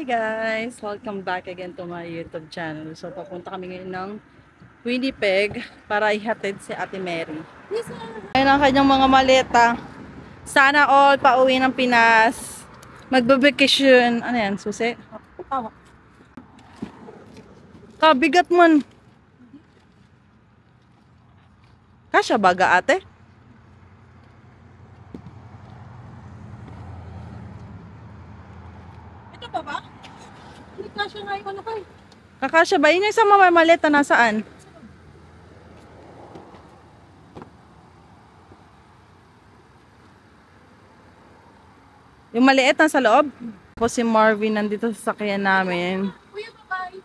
Guys! Welcome back again to my YouTube channel. So, papunta kami ngayon ng Winnipeg para ihatid si Ate Mary. Yes, ayun ang kanyang mga maleta. Sana all pauwi ng Pinas. Magbe-vacation. Ano yan? Susi? Kabigat man. Kasya baga ate? Ito pa ba? Hindi kasya nga yung ano kayo. Kakasya ba? Yun yung isang maleta nasaan? Yung maliit na sa loob. Ako si Marvin nandito sa sakyan namin.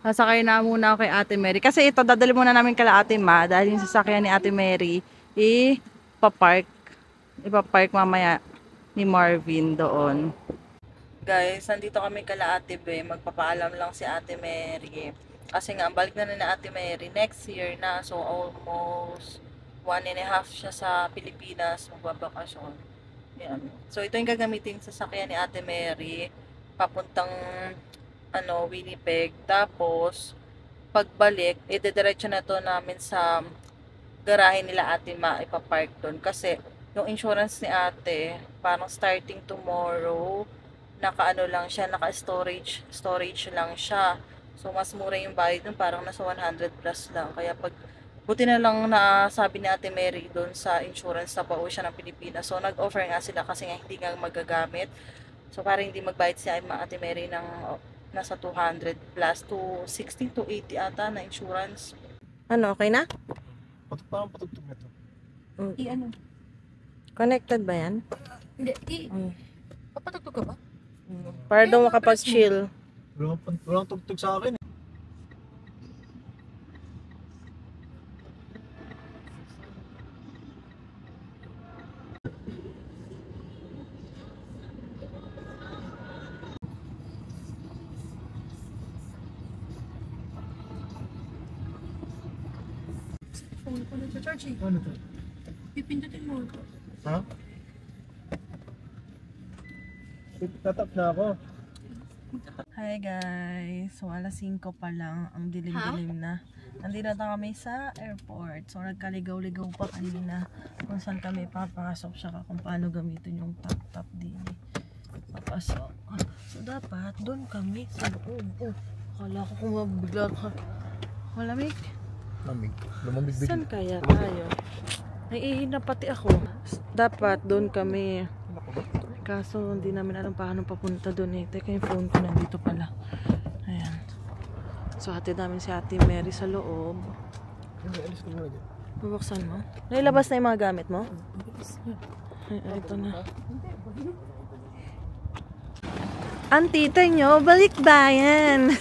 Sasakay na muna ako kay Ate Mary. Kasi ito, dadali muna namin kala Ate Ma. Dahil yung sasakyan ni Ate Mary, ipapark mamaya ni Marvin doon. Guys, nandito kami kala Ate Be. Magpapaalam lang si Ate Mary. Kasi nga, balik na ni Ate Mary next year na. So, almost 1.5 siya sa Pilipinas. Magbabakasyon. Yan. So, ito yung gagamitin sa sasakyan ni Ate Mary. Papuntang Winnipeg. Tapos, pagbalik, idediretso na to namin sa garahe nila Ate Ma, ipapark doon. Kasi, yung insurance ni Ate, parang starting tomorrow, naka-ano lang siya, naka-storage lang siya. So, mas mura yung bayad doon, parang nasa 100 plus lang. Kaya buti na lang na sabi ni Ate Mary doon sa insurance na pauwi siya ng Pilipinas. So, nag-offer nga sila kasi nga hindi nga magagamit. So, para hindi magbayad si Ate Mary ng nasa 200 plus to 60 to 80 ata na insurance. Ano, okay na? Parang patugtog na ito. I-ano? Connected ba yan? Hindi, papatugtog ka ba? Para daw makapag-chill. Walang tugtog sa akin. Phone ko na sa charge eh. Ano to? Pipindutin mo ito. Ha? Tatap na ako. Hi guys! So, alas 5 pa lang. Ang dilim-dilim na. Nandito na kami sa airport. So, nagkaligaw-ligaw pa kanina kung saan kami papasok siya kung paano gamitin yung tap-tap din. Papasok. So, dapat doon kami sa loob. Akala ko kung mabigla ka. Malamig. Lamig. Lumamig bigla. Saan kaya tayo? Naiihi na pati ako. Dapat doon kami. Kaso hindi namin alam paano papunta doon eh. Teka, yung phone ko nandito pala. Ayan. So hatid namin si Ate Mary sa loob. Alis ko muna dyan. Bubuksan mo? Nailabas na yung mga gamit mo? Ay, ito na. Ang tita nyo, balikbayan.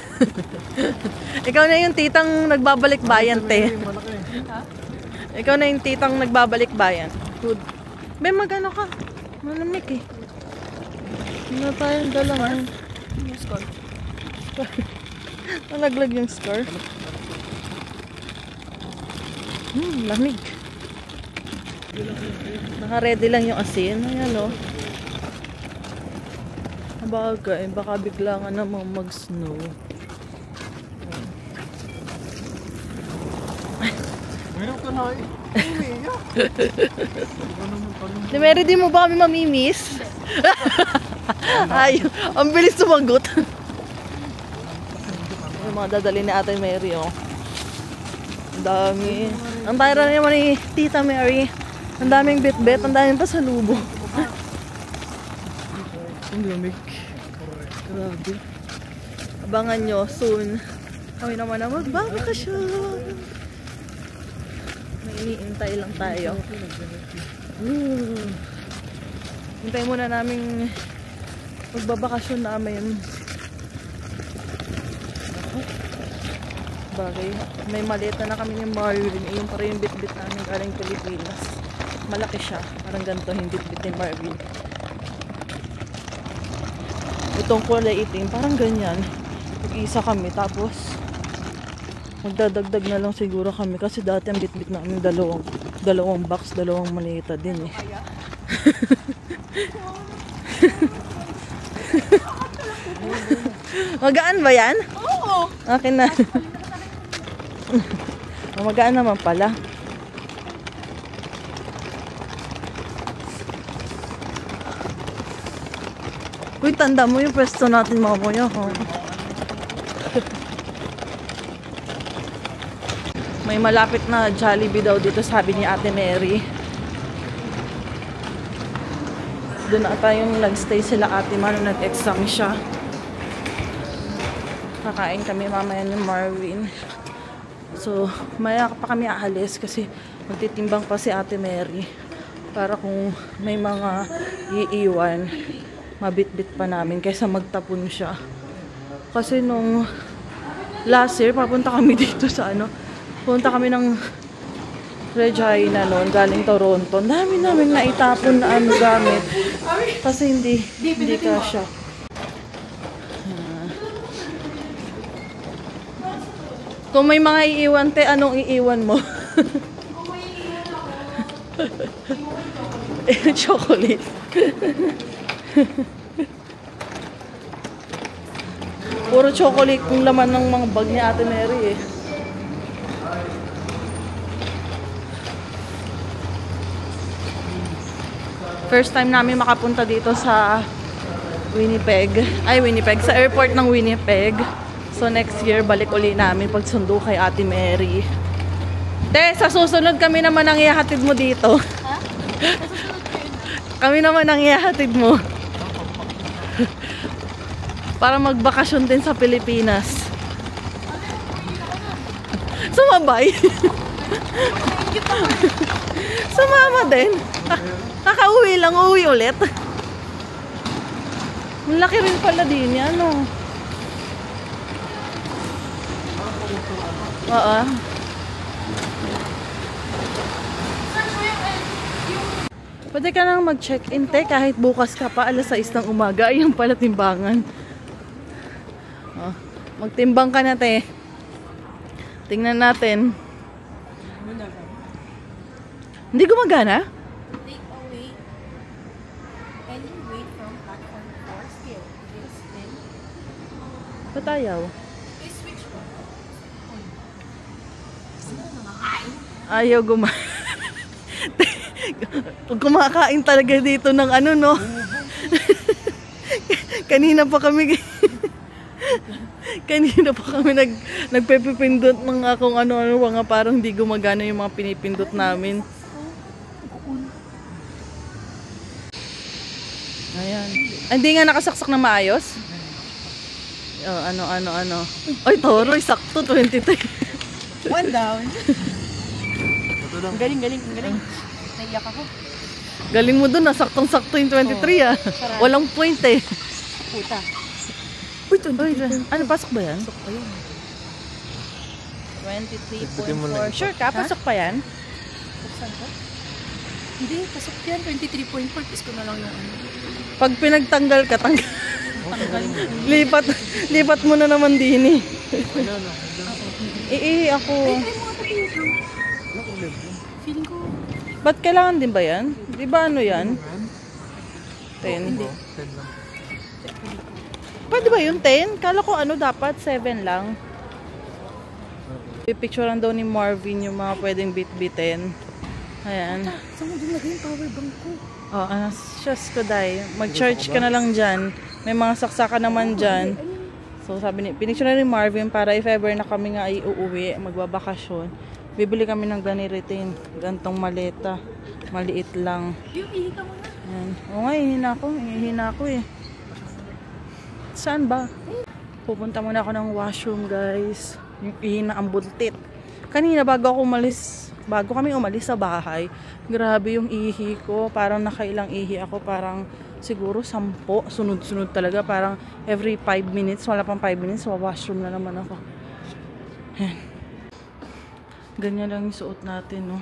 Ikaw na yung titang nagbabalik-bayan, te. Ikaw na yung titang nagbabalik-bayan. Good. Be, magano ka? Malamig eh. Hindi na tayong dalang. Yung score. Nalaglag yung scar. Lamig. Naka-ready lang yung asin. Ayan o. Bagay, baka bigla nga namang mag-snow. Mayroon ka na eh. Di Mary, di mo ba kami mamimiss? Ay, ang bilis sumagot. Yung mga dadali ni Ate Mary, oh. Ang dami. Ang tira naman ni Tita Mary. Ang daming bit-bit, ang daming pasalubo. Ang lamig. Grabe. Abangan nyo soon. Kami naman na magbabakasyon. May iniintay lang tayo. Hintay muna namin magbabakasyon namin. Bagay. May maleta na kami ng Marvin. Yung para yung bit-bit namin galing Pilipinas. Malaki siya. Parang ganito yung bit-bit ni Marvin. Itong kulay itim, parang ganyan. Mag-isa kami, tapos magdadagdag na lang siguro kami kasi dati ang bit-bit namin dalawang box, dalawang maleta din eh. Magaan ba yan? Oo! Akin na. Magaan naman pala. Uy, tanda mo yung pwesto natin mamaya, ha? May malapit na Jollibee daw dito, sabi ni Ate Mary. Doon na tayong nag-stay sila Ate Mano, nag-exam siya. Kakain kami mamaya ni Marvin. So, maya pa kami aalis kasi magtitimbang pa si Ate Mary para kung may mga iiwan, mabitbit pa namin kaysa magtapon siya. Kasi nung last year, papunta kami dito sa punta kami ng Regina noon, galing Toronto. Dami namin naitapon na gamit. Kasi hindi kasya. Kung may mga iiwan, te, anong iiwan mo? Chocolate. Puro chocolate kung laman ng mga bag ni Ate Mary eh. First time namin makapunta dito sa Winnipeg. Sa airport ng Winnipeg. So next year, balik uli namin pagsundo kay Ate Mary. Te, sa susunod kami naman ang ihahatid mo dito. Ha? Kami naman ang ihahatid mo. Para magbakasyon din sa Pilipinas. Sumabay. Sumama din. Kakauwi lang, uwi ulit. Ang laki rin pala din yan, no? Oo. Pwede ka nang mag-check-in, te, kahit bukas ka pa, alas 6 ng umaga. Ayan pala timbangan. Oh, magtimbang ka na, te. Tingnan natin. Hindi gumagana? Take away any weight from platform 4 scale. This then. Ba't ayaw? Please switch one. Ayaw kumakain talaga dito ng no? Kanina pa kami nagpepipindot ng kung ano-ano mga parang hindi gumagana yung mga pinipindot namin. Ayan. Hindi nga nakasaksak na maayos? Oh, ano. Ay, toroy, sakto, 23. One down. Ang galing. Naiyak ako. Galing mo dun, nasaktong-sakto yung 23 ah. Walang point eh. Puta. Uy, ano, pasok ba yan? Pasok pa yun. 23.4. Sure ka? Pasok pa yan? Buksan ko? Hindi, pasok yan. 23.4. Is ko na lang yung Pag pinagtanggal ka, tanggal. lipat mo na naman din eh. Ako. Feeling ko. Ba't kailangan din ba yan? Di ba ano yan? 10. Pwede ba yun 10? Kala ko dapat 7 lang. Pipicturean daw ni Marvin yung mga pwedeng bit-bitin. Ayan. Saan mo din lagay yung power bank ko? Oh, Diyos ko, Day. Mag-charge ka na lang dyan. May mga saksakan naman dyan. So, pinicturean ni Marvin para if ever na kami nga ay uuwi, magbabakasyon, bibili kami ng ganiritin. Gantong maleta. Maliit lang. Yung ihika mo na. Ayan. Oo nga, ihina ako eh. Saan ba? Pupunta muna ako ng washroom, guys. Yung ihina ang buntit. Kanina bago kami umalis sa bahay, grabe yung ihi ko. Parang nakailang ihi ako. Parang siguro 10. Sunod-sunod talaga. Parang every 5 minutes, wala pang 5 minutes, washroom na naman ako. Ayan. Ganyan lang yung suot natin, no?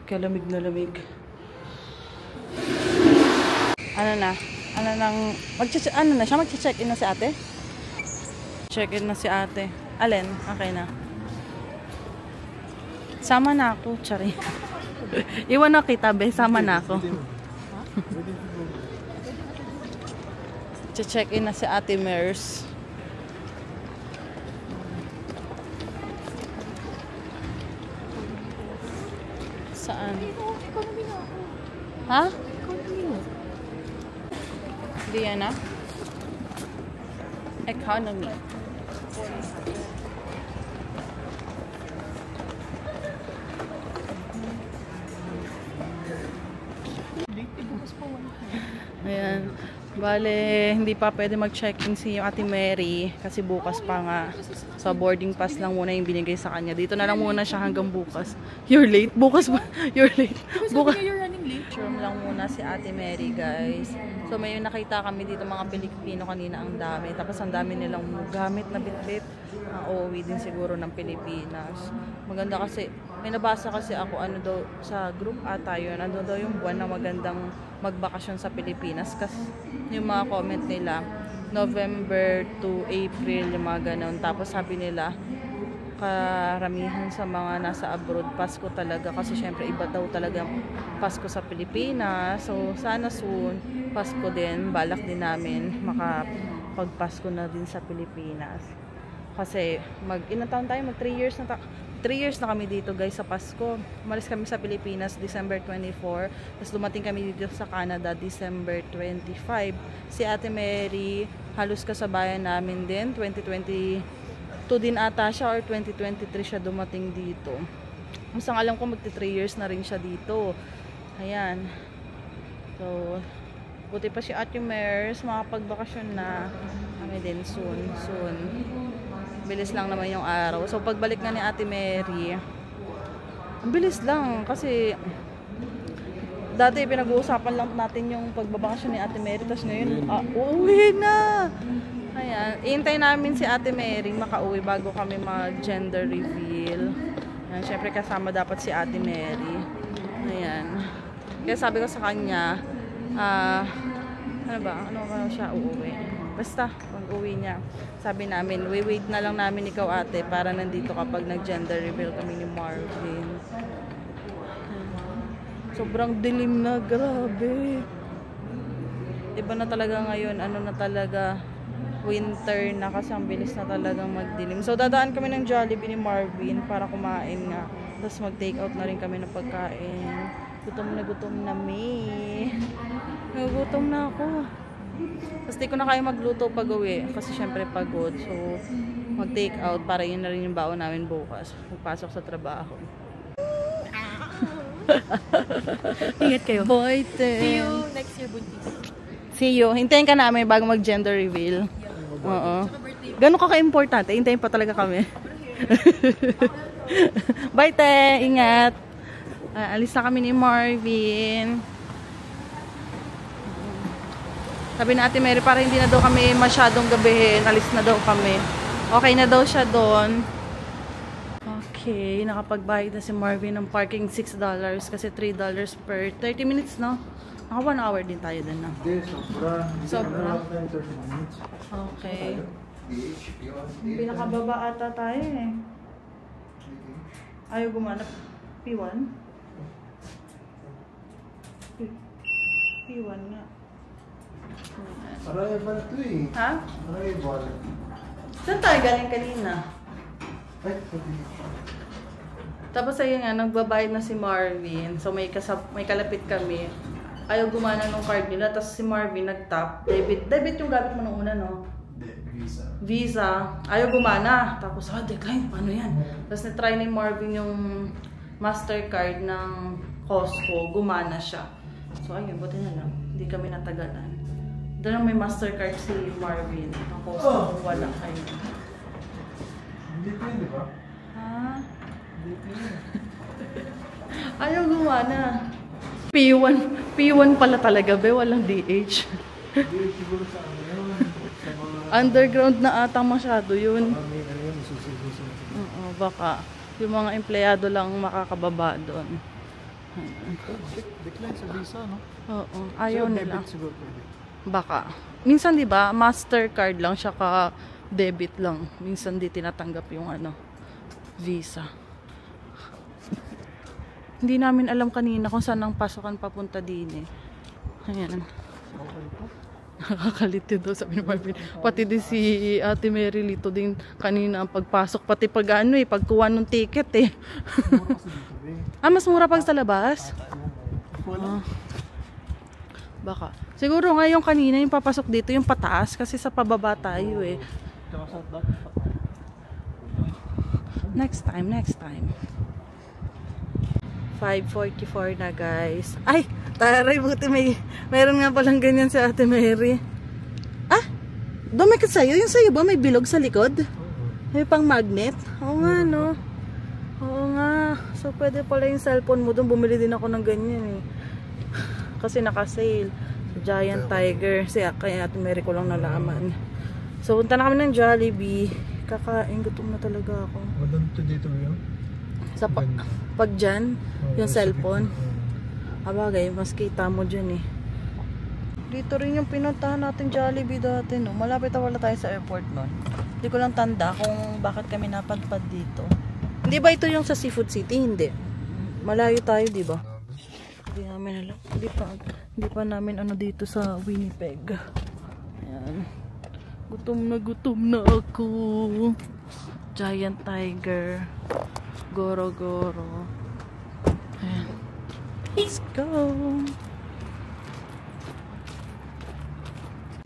Kaya lamig na lamig. Magche-check-in na si ate? Check-in na si ate. Alin? Okay na. Sama na ako, tsari. Iwan na kita, be. Sama na ako. Check-in na si Ate Mers. Saan? Economy na ako. Ha? Economy na. Hindi yan na? Economy. Ayan. Bale, hindi pa pwede mag-check-in si Ate Mary kasi bukas pa nga. So, boarding pass lang muna yung binigay sa kanya. Dito na lang muna siya hanggang bukas. You're late? Bukas ba? You're late? Bukas. You're running late. Room lang muna si Ate Mary, guys. So, may nakita kami dito mga Pilipino kanina, ang dami. Tapos, ang dami nilang gamit na bitbit. Uuwi din siguro ng Pilipinas. Maganda kasi, may nabasa kasi ako, ano daw, sa group ata yun, ano daw yung buwan na magandang magbakasyon sa Pilipinas. Kasi, yung mga comment nila, November to April, yung mga ganun. Tapos, sabi nila, karamihan sa mga nasa abroad, Pasko talaga. Kasi syempre iba daw talaga Pasko sa Pilipinas. So sana soon, Pasko din. Balak din namin makapagpasko na din sa Pilipinas. Kasi ilang taon tayo? 3 years na 3 years na kami dito guys sa Pasko. Umalis kami sa Pilipinas December 24. Tapos dumating kami dito sa Canada December 25. Si Ate Mary, halos kasabayan namin din. 2022 din ata siya or 2023 siya dumating dito. Mas ang alam ko magti 3 years na rin siya dito. Ayan. So, buti pa si Ate Mers, makapagbakasyon na kami din soon. Bilis lang naman yung araw. So, pagbalik nga ni Ate Mary, ang bilis lang kasi dati pinag-uusapan lang natin yung pagbabakasyon ni Ate Mary, tapos ngayon, uuwi na! Ayan, iintay namin si Ate Mary makauwi bago kami mag-gender reveal. Ayan, syempre kasama dapat si Ate Mary. Ayan. Kaya sabi ko sa kanya, ano siya uuwi. Basta, pag-uwi niya, sabi namin, wait na lang namin ikaw ate para nandito kapag nag-gender reveal kami ni Marvin. Sobrang dilim na, grabe. Iba na talaga ngayon, ano na talaga, winter na kasi ang bilis na talagang magdilim. So, dadaan kami ng Jollibee ni Marvin para kumain nga. Tapos mag-take out na rin kami ng pagkain. Gutom na may. Nagugutom na ako. Tapos di ko na kaya magluto pag uwi kasi syempre pagod. So, mag-take out para yun na rin yung baon namin bukas. Magpasok sa trabaho. Ingat kayo. Boyte. See you next year, buntis. See you. Hintayin ka namin bago mag-gender reveal. Oo. Gano'n ka-importante. Hintayin pa talaga kami. Bye, te. Ingat. Alis na kami ni Marvin. Sabi na Ate Mary, para hindi na daw kami masyadong gabihin. Alis na daw kami. Okay na daw siya doon. Okay. Nakapagbayad na si Marvin ng parking $6 kasi $3 per 30 minutes, no? Naka 1 hour din tayo din, no? Hindi, sobra. Sobra? 30 minutes. Okay. Pinakababa ata tayo eh. Ayaw gumanap. P1? P1 nga. Araya ba na ito eh? Ha? Araya ba? Saan tayo galing kanina? Ay, sabi. Tapos ayun nga, nagbabayad na si Marvin. So may kalapit kami. Ayaw gumana ng card nila. Tapos si Marvin nag-tap. Debit yung gamit mo nung una, no? Visa. Visa. Ayaw gumana. Tapos, decline. Paano yan? Tapos na-try ni Marvin yung Mastercard ng Costco. Gumana siya. So ayun, buti na lang. Hindi kami natagalan. Doon may Mastercard si Marvin. Ang Costco, wala kayo. Hindi ko yun, di ba? Ha? Hindi ko yun. Ayaw gumana. P1 pala talaga, be. Walang DH. Hindi, siguro sa ano yun. Sa mga... Underground na ata masyado yun. Ano yun, susi. Oo, baka. Yung mga empleyado lang makakababa doon. Decline sa visa, no? Oo, ayaw So, nila. debit siguro pwede. Baka. Minsan 'di ba, Mastercard lang siya ka debit lang. Minsan di tinatanggap yung Visa. Hindi namin alam kanina kung saan ang pasokan papunta din eh. Ayan. Okay po. Nakakalit daw, sabi ni Marvin. Pati din si Ate Mary Lito din kanina ang pagpasok. Pati pag ano pagkuha ng ticket eh. Mura kasi dito, eh. Ah, mas mura pag sa labas? Ah, baka. Siguro ngayon kanina yung papasok dito yung pataas kasi sa pababa tayo eh. Tsaka sa Next time. 5:44 na guys. Ay, taray, buti mayroon nga palang ganyan si Ate Mary. Ah, dumikit sa'yo. Yung sa'yo ba may bilog sa likod? May pang magnet? Oo nga, no? Oo nga. So, pwede pala yung cellphone mo doon. Bumili din ako ng ganyan eh. Kasi naka-sale. Giant Tiger. Kaya Ate Mary ko lang nalaman. So, punta na kami ng Jollibee. Kakain, gutom na talaga ako. Maganda to dito yun. Sa pag dyan, yung cellphone. Oh. Abagay, mas kita mo dyan eh. Dito rin yung pinuntahan natin Jollibee dati, no? Malapit na wala tayo sa airport nun. Hindi ko lang tanda kung bakit kami napadpad dito. Hindi ba ito yung sa Seafood City? Hindi. Malayo tayo, di ba? Hindi namin alam. Hindi pa namin ano dito sa Winnipeg. Ayan. Gutom na ako. Giant Tiger. Goro. Ayan. Let's go.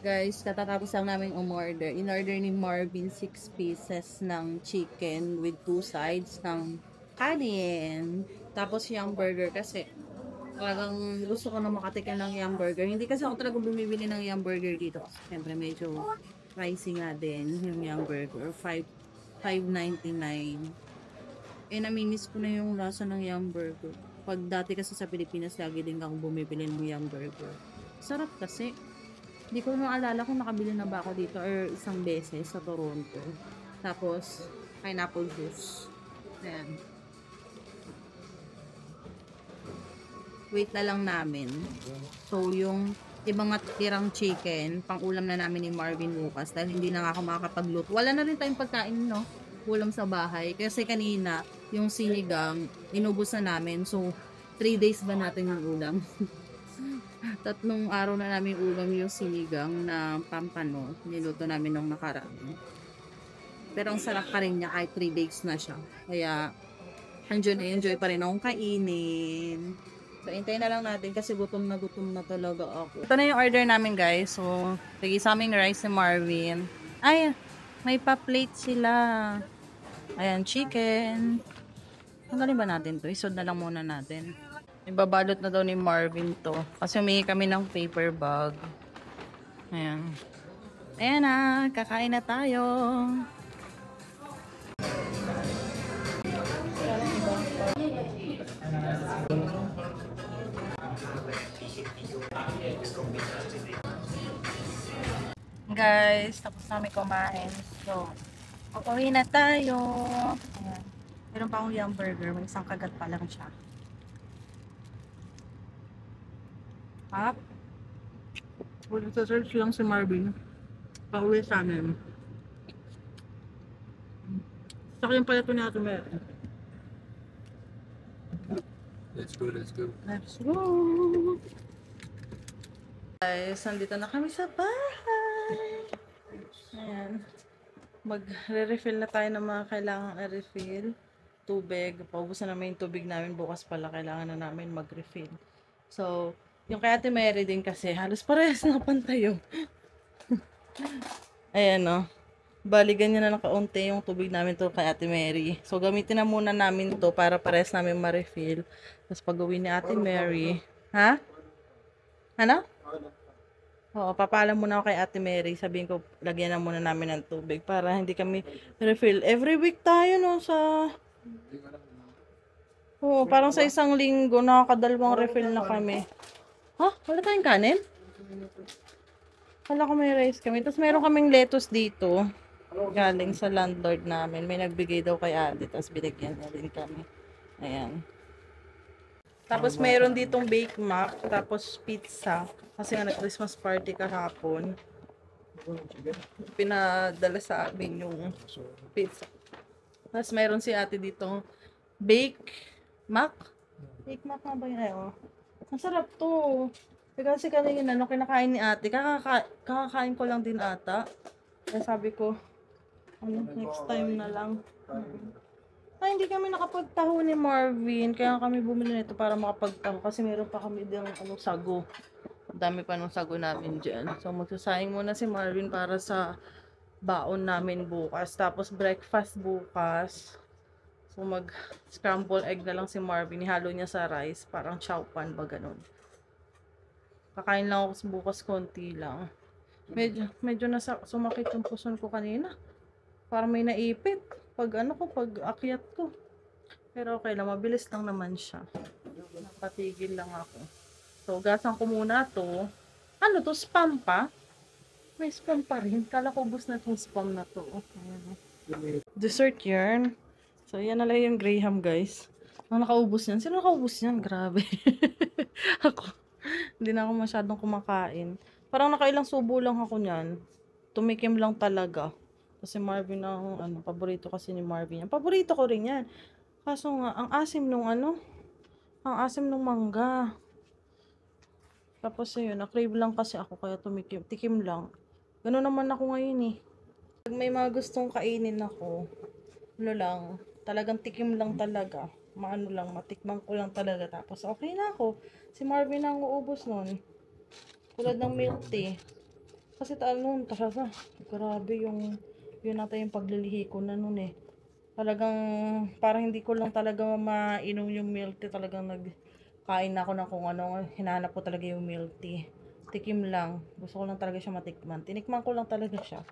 Guys, katatapos lang namin umorder. In-order ni Marvin 6 pieces ng chicken with 2 sides ng kanin. Tapos yung burger kasi talagang gusto ko na makatikim ng yum burger. Hindi kasi ako talaga bumibili ng yum burger dito. Siyempre medyo pricey nga din yung yum burger. $5.99. Namimiss ko na yung lasa ng yum burger. Pag dati kasi sa Pilipinas, lagi din akong bumibili ng yum burger. Sarap kasi. Hindi ko maalala kung nakabili na ba ako dito or isang beses sa Toronto. Tapos, pineapple juice. Ayan. Wait na lang namin. So, yung ibang tirang chicken, pang ulam na namin ni Marvin bukas dahil hindi na nga ako makakapagluto. Wala na rin tayong pagkain, no? Ulam sa bahay. Kasi kanina, yung sinigang, inubos na namin. So, 3 days ba natin yung ulam? 3 araw na namin ulam yung sinigang na pampano. Niluto namin nung nakaraan. Pero ang sarap pa rin niya kahit 3 days na siya. Kaya, enjoy pa rin akong kainin. So, hintayin na lang natin kasi gutom na talaga ako. Ito na yung order namin guys. So, lagi sa aming rice ni Marvin. Ay, may pa-plate sila. Ayan, chicken. Tanggalin ba natin to? Isod na lang muna natin. Ibabalot na daw ni Marvin to. Kasi humingi kami ng paper bag. Ayan. Ayan na, kakain na tayo. Guys, tapos namin kumain. So, uuwi na tayo. Ayan. Meron pa akong yum burger. May isang kagat pa lang siya. Ha? Sa-search lang si Marvin. Pauwi sa amin. Saka yung pala ito ni Ate Mary. Let's go. Let's go! Guys, nandito na kami sa bahay. Ayan. Magre-refill na tayo ng mga kailangang i-refill. Tubig. Paubusan namin yung tubig namin. Bukas pala kailangan na namin mag-refill. So, yung kay Ate Mary din kasi halos parehas na pantayo. Ayan o. Bali, ganyan na nakaunti yung tubig namin to kay Ate Mary. So, gamitin na muna namin to para parehas namin ma-refill. Tapos pag-uwi ni Ate Mary. Ha? Ano? Oo, papaalam muna ako kay Ate Mary. Sabihin ko, lagyan na muna namin ng tubig para hindi kami refill. Every week tayo, no, sa... Oo, parang sa isang linggo, nakakadalawang refill na kami. Ha? Wala tayong kanin? Wala ko may rice kami. Tapos meron kaming lettuce dito. Galing sa landlord namin. May nagbigay daw kay Ate. Tapos binigyan na rin kami. Ayan. Tapos mayroon ditong Bake Mac. Tapos pizza. Kasi nga na-Christmas party kahapon. Pinadala sa amin yung pizza. Tapos mayroon si Ate ditong Bake Mac. Bake Mac na ba yun? Ay, oh. Ang sarap to. Kasi kanina, nung kinakain ni ate, kakakain ko lang din ata. Kaya sabi ko, next time na lang. Ay, hindi kami nakapagtaho ni Marvin. Kaya kami bumili nito para makapagtaho. Kasi meron pa kami din sago. Dami pa ng sago namin dyan. So, magsasayang muna si Marvin para sa baon namin bukas. Tapos, breakfast bukas. So, mag-scramble egg na lang si Marvin. Ihalo niya sa rice. Parang chow pan ba ganun. Kakain lang ako bukas konti lang. Medyo sumakit yung puson ko kanina. Parang may naipit. Pag akyat ko. Pero okay lang, mabilis lang naman siya. Napatigil lang ako. So, gasan ko muna to. Ano to? Spam pa? May spam pa rin. Kala ko ubos na itong spam na to. Ayan. Dessert yarn. So, yan na lang yung Graham, guys. Ang nakaubos yan. Sino nakaubos yan? Grabe. Ako. Hindi na ako masyadong kumakain. Parang nakailang subo lang ako niyan. Tumikim lang talaga. Kasi Marvin ang paborito kasi ni Marvin yan. Paborito ko rin yan. Kaso nga, ang asim nung mangga. Tapos yun, na-crave lang kasi ako kaya tikim lang. Gano'n naman ako ngayon eh. Pag may mga gustong kainin ako, talagang tikim lang talaga. Matikman ko lang talaga. Tapos okay na ako. Si Marvin ang uubos nun. Tulad ng milk tea. Kasi grabe yun natin yung paglilihi ko na nun eh. Talagang, parang hindi ko lang talaga mainom yung milk tea. Talagang nagkain ako na kung ano. Hinahanap ko talaga yung milk tea. Tikim lang. Gusto ko lang talaga siya matikman. Tinikman ko lang talaga siya.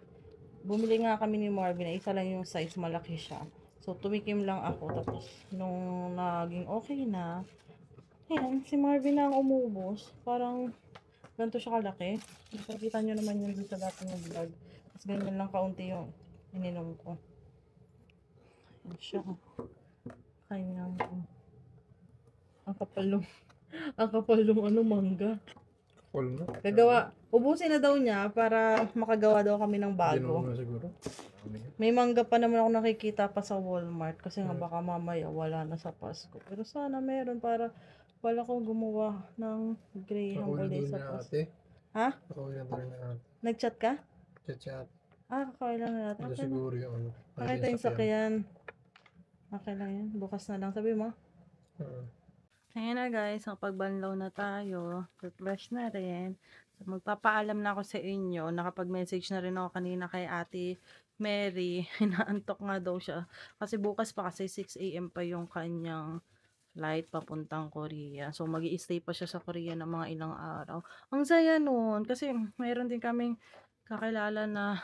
Bumili nga kami ni Marvin na isa lang yung size. Malaki siya. So, tumikim lang ako. Tapos, nung naging okay na, ayan, si Marvin na ang umubos. Parang, ganito siya kalaki. Nakikita nyo naman yun sa dati ng vlog. Tapos, ganyan lang kaunti yung ininom ko. Ayan siya. Kanyang, ang kapal nung mangga. Ubusin na daw niya para makagawa daw kami ng bago. Siguro. May mangga pa naman ako nakikita pa sa Walmart kasi nga baka mamaya wala na sa Pasko. Pero sana meron para wala kong gumawa ng Graham ulit sa Pasko. Ha? Ako yan rin na Nag-chat ka? chat. Kakawin lang na natin. Ito siguro yung Pakita yung sakyan. Okay lang yan. Bukas na lang. Sabi mo? Ayan na guys, ang pagbanlaw na tayo. Refresh na rin. So, magpapaalam na ako sa inyo. Nakapag-message na rin ako kanina kay Ate Mary. Hinaantok nga daw siya. Kasi bukas pa kasi 6 AM pa yung kanyang flight papuntang Korea. So, mag-i-stay pa siya sa Korea ng mga ilang araw. Ang saya nun. Kasi mayroon din kaming kakilala na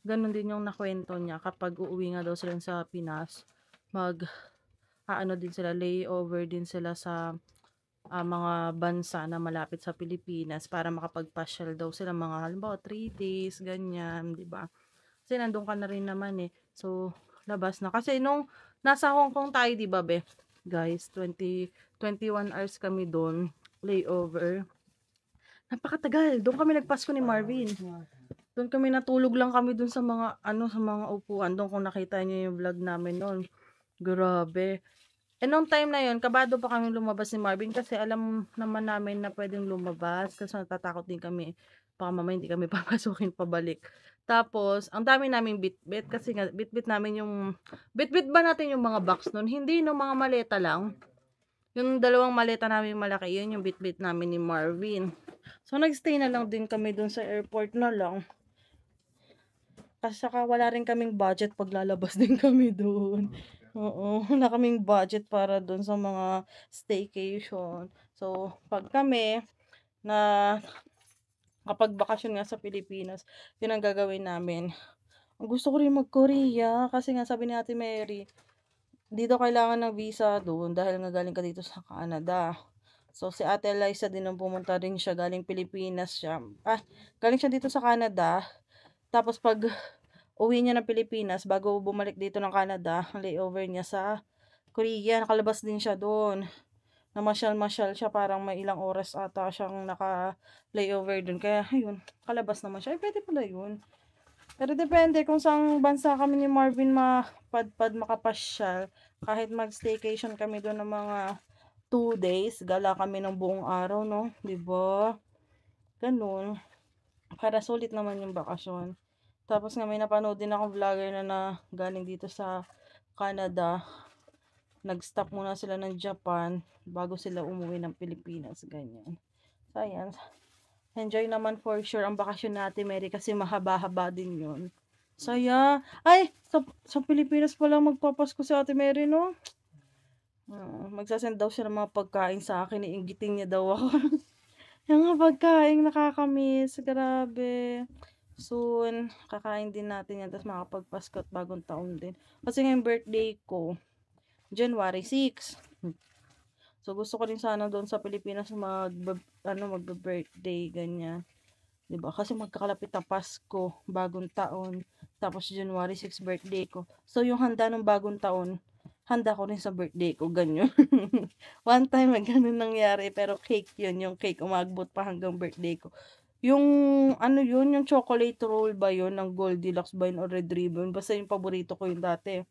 ganun din yung nakwento niya. Kapag uuwi nga daw sila sa Pinas, din sila, layover din sila sa mga bansa na malapit sa Pilipinas para makapagpasyal daw sila mga halimbawa 3 days, ganyan, di ba? Kasi nandun ka na rin naman eh. So, labas na. Kasi nung nasa Hong Kong tayo, di ba, be? Guys, 21 hours kami doon, layover. Napakatagal. Doon kami nagpasko ni Marvin. Doon kami natulog lang kami doon sa mga sa mga upuan. Doon kung nakita niyo yung vlog namin noon. Grabe. Nung time na yun, kabado pa kami lumabas ni Marvin kasi alam naman namin na pwedeng lumabas kasi natatakot din kami. Baka mamaya hindi kami papasukin pabalik. Tapos, ang dami naming bit-bit kasi nga, bit-bit namin yung, bit-bit ba natin yung mga box nun? Hindi, no, mga maleta lang. Yung dalawang maleta namin malaki, yun yung bit-bit namin ni Marvin. So, nagstay na lang din kami dun sa airport na lang. Kasi saka wala rin kaming budget pag lalabas din kami dun. Oo, wala kaming budget para dun sa mga staycation. So, pag kami na kapag bakasyon nga sa Pilipinas, yun ang gagawin namin. Ang gusto ko rin mag-Korea kasi nga sabi ni Ate Mary, dito kailangan ng visa doon dahil nga galing ka dito sa Canada. So, si Ate Eliza din ang pumunta rin siya, galing Pilipinas siya. Galing siya dito sa Canada. Tapos pag uwi niya ng Pilipinas, bago bumalik dito ng Canada, layover niya sa Korea. Nakalabas din siya doon. Namasyal-masyal siya, parang may ilang oras ata siyang naka-layover doon. Kaya, ayun, kalabas naman siya. Pwede pala yun. Pero depende kung saan bansa kami ni Marvin mapadpad, makapasyal. Kahit mag-staycation kami doon ng mga 2 days, gala kami ng buong araw, no? 'Di ba? Ganun. Para sulit naman yung bakasyon. Tapos nga may napanood din akong vlogger na galing dito sa Canada. Nag-stop muna sila ng Japan bago sila umuwi ng Pilipinas, ganyan. So, ayan. Enjoy naman for sure ang bakasyon natin, Mary, kasi mahaba-haba din yun. Saya. Ay, sa Pilipinas pa lang magpapasko si Ate Mary, no? Magsasend daw siya ng mga pagkain sa akin, iinggitin niya daw ako. Yung mga pagkain nakakamiss, grabe. Soon, kakain din natin yan, tapos makapagpasko at bagong taon din. Kasi ngayong birthday ko, January 6. So, gusto ko rin sana doon sa Pilipinas magbe-birthday, ganyan. 'Di ba? Kasi magkakalapit na Pasko, bagong taon, tapos January 6 birthday ko. So, yung handa ng bagong taon, handa ko rin sa birthday ko, ganyan. One time, ganun nangyari, pero cake yun, yung cake, umagbot pa hanggang birthday ko. Yung, yung chocolate roll ba yun, ng Goldilocks ba yun, o Red Ribbon, basta yung paborito ko yun dati.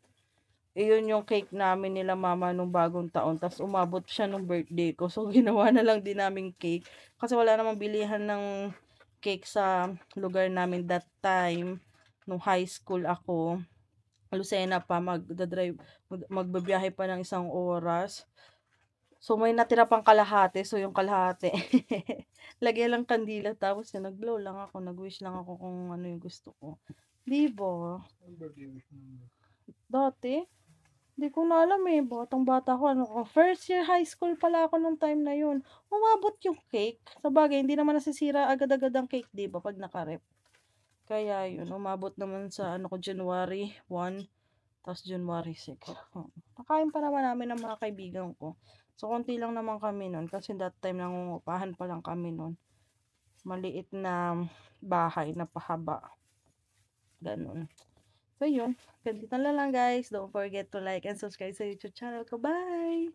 Iyon yung cake namin nila mama nung bagong taon. Tapos umabot siya nung birthday ko. So, ginawa na lang din namin cake. Kasi wala namang bilihan ng cake sa lugar namin that time. Nung high school ako. Lucena pa, magbabiyahe pa ng 1 oras. So, may natira pang kalahati. So, yung kalahati, lagyan lang kandila. Tapos, nag-blow lang ako. Nag-wish lang ako kung ano yung gusto ko. Diba? Ang birthday wish mo. Dati, hindi ko na alam eh. Batang-bata ko. First year high school pala ako nung time na yun. Umabot yung cake. Sa bagay, hindi naman nasisira agad-agad ang cake, diba? Pag nakarep. Kaya yun, umabot naman sa January 1. Tapos January 6. Nakain pa naman namin ng mga kaibigan ko. So, konti lang naman kami nun. Kasi that time, nangungupahan pa lang kami nun. Maliit na bahay na pahaba. Ganun. So, yun. Ganito na lang, guys. Don't forget to like and subscribe sa YouTube channel ko. Bye!